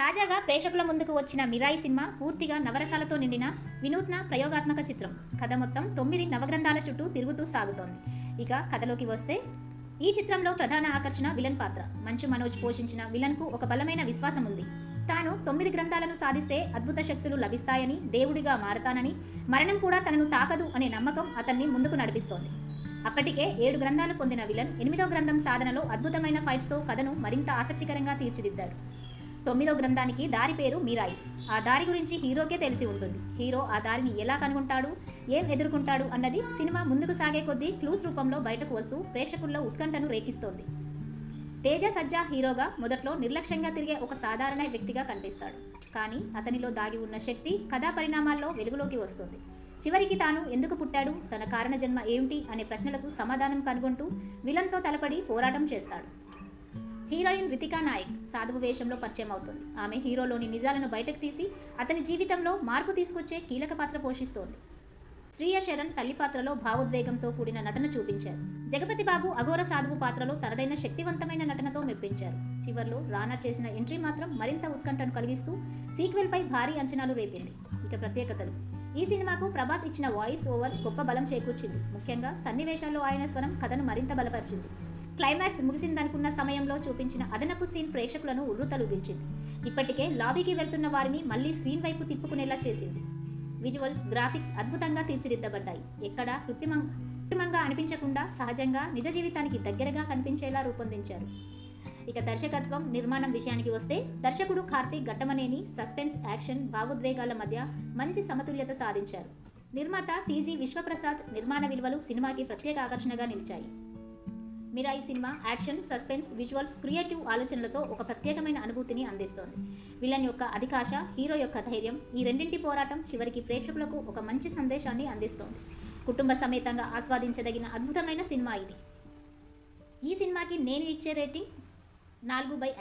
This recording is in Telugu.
తాజాగా ప్రేక్షకుల ముందుకు వచ్చిన మిరాయి సినిమా పూర్తిగా నవరసాలతో నిండిన వినూత్న ప్రయోగాత్మక చిత్రం. కథ మొత్తం 9 నవగ్రంథాల చుట్టూ తిరుగుతూ సాగుతోంది. ఇక కథలోకి వస్తే, ఈ చిత్రంలో ప్రధాన ఆకర్షణ విలన్ పాత్ర. మంచు మనోజ్ పోషించిన విలన్కు ఒక బలమైన విశ్వాసం ఉంది. తాను 9 గ్రంథాలను సాధిస్తే అద్భుత శక్తులు లభిస్తాయని, దేవుడిగా మారతానని, మరణం కూడా తనను తాకదు అనే నమ్మకం అతన్ని ముందుకు నడిపిస్తోంది. అప్పటికే 7 గ్రంథాలు పొందిన విలన్ 8వ గ్రంథం సాధనలో అద్భుతమైన ఫైట్స్తో కథను మరింత ఆసక్తికరంగా తీర్చిదిద్దాడు. 9వ గ్రంథానికి దారి పేరు మీరాయి. ఆ దారి గురించి హీరోకే తెలిసి ఉంటుంది. హీరో ఆ దారిని ఎలా కనుగొంటాడు, ఏం ఎదుర్కొంటాడు అన్నది సినిమా ముందుకు సాగే కొద్దీ క్లూస్ రూపంలో బయటకు వస్తూ ప్రేక్షకుల్లో ఉత్కంఠను రేకిస్తోంది. తేజ సజ్జా హీరోగా మొదట్లో నిర్లక్ష్యంగా తిరిగే ఒక సాధారణ వ్యక్తిగా కనిపిస్తాడు. కానీ అతనిలో దాగి ఉన్న శక్తి కథా పరిణామాల్లో వెలుగులోకి వస్తుంది. చివరికి తాను ఎందుకు పుట్టాడు, తన కారణ జన్మ ఏమిటి అనే ప్రశ్నలకు సమాధానం కనుగొంటూ విలన్తో తలపడి పోరాటం చేస్తాడు. హీరోయిన్ రితికా నాయక్ సాధువు వేషంలో పరిచయం అవుతుంది. ఆమె హీరోలోని నిజాలను బయటకు తీసి అతని జీవితంలో మార్పు తీసుకొచ్చే కీలక పాత్ర పోషిస్తోంది. శ్రీయ శరణ్ తల్లి పాత్రలో భావోద్వేగంతో కూడిన నటన చూపించారు. జగపతి బాబు అఘోర సాధువు పాత్రలో తనదైన శక్తివంతమైన నటనతో మెప్పించారు. చివర్లో రానా చేసిన ఎంట్రీ మాత్రం మరింత ఉత్కంఠను కలిగిస్తూ సీక్వెల్పై భారీ అంచనాలు రేపింది. ఇక ప్రత్యేకతలు. ఈ సినిమాకు ప్రభాస్ ఇచ్చిన వాయిస్ ఓవర్ గొప్ప బలం చేకూర్చింది. ముఖ్యంగా సన్నివేశాల్లో ఆయన స్వరం కథను మరింత బలపరిచింది. క్లైమాక్స్ ముగిసిందనుకున్న సమయంలో చూపించిన అదనపు సీన్ ప్రేక్షకులను ఉర్రూతలూగించింది. ఇప్పటికే లాబీకి వెళ్తున్న వారిని మళ్లీ స్క్రీన్ వైపు తిప్పుకునేలా చేసింది. విజువల్స్, గ్రాఫిక్స్ అద్భుతంగా తీర్చిదిద్దబడ్డాయి. ఎక్కడా కృత్రిమంగా అనిపించకుండా సహజంగా నిజ జీవితానికి దగ్గరగా కనిపించేలా రూపొందించారు. ఇక దర్శకత్వం, నిర్మాణం విషయానికి వస్తే, దర్శకుడు కార్తీక్ ఘట్టమనేని సస్పెన్స్, యాక్షన్, భావోద్వేగాల మధ్య మంచి సమతుల్యత సాధించారు. నిర్మాత టీజీ విశ్వప్రసాద్ నిర్మాణ విలువలు సినిమాకి ప్రత్యేక ఆకర్షణగా నిలిచాయి. Mirai cinema action, suspense, visuals, creative ఆలోచనలతో ఒక ప్రత్యేకమైన అనుభూతిని అందిస్తోంది. విలన్ యొక్క అధికాశ, హీరో యొక్క ధైర్యం, ఈ రెండింటి పోరాటం చివరికి ప్రేక్షకులకు ఒక మంచి సందేశాన్ని అందిస్తోంది. కుటుంబ సమేతంగా ఆస్వాదించదగిన అద్భుతమైన సినిమా ఇది. ఈ సినిమాకి నేను ఇచ్చే రేటింగ్ 4/5.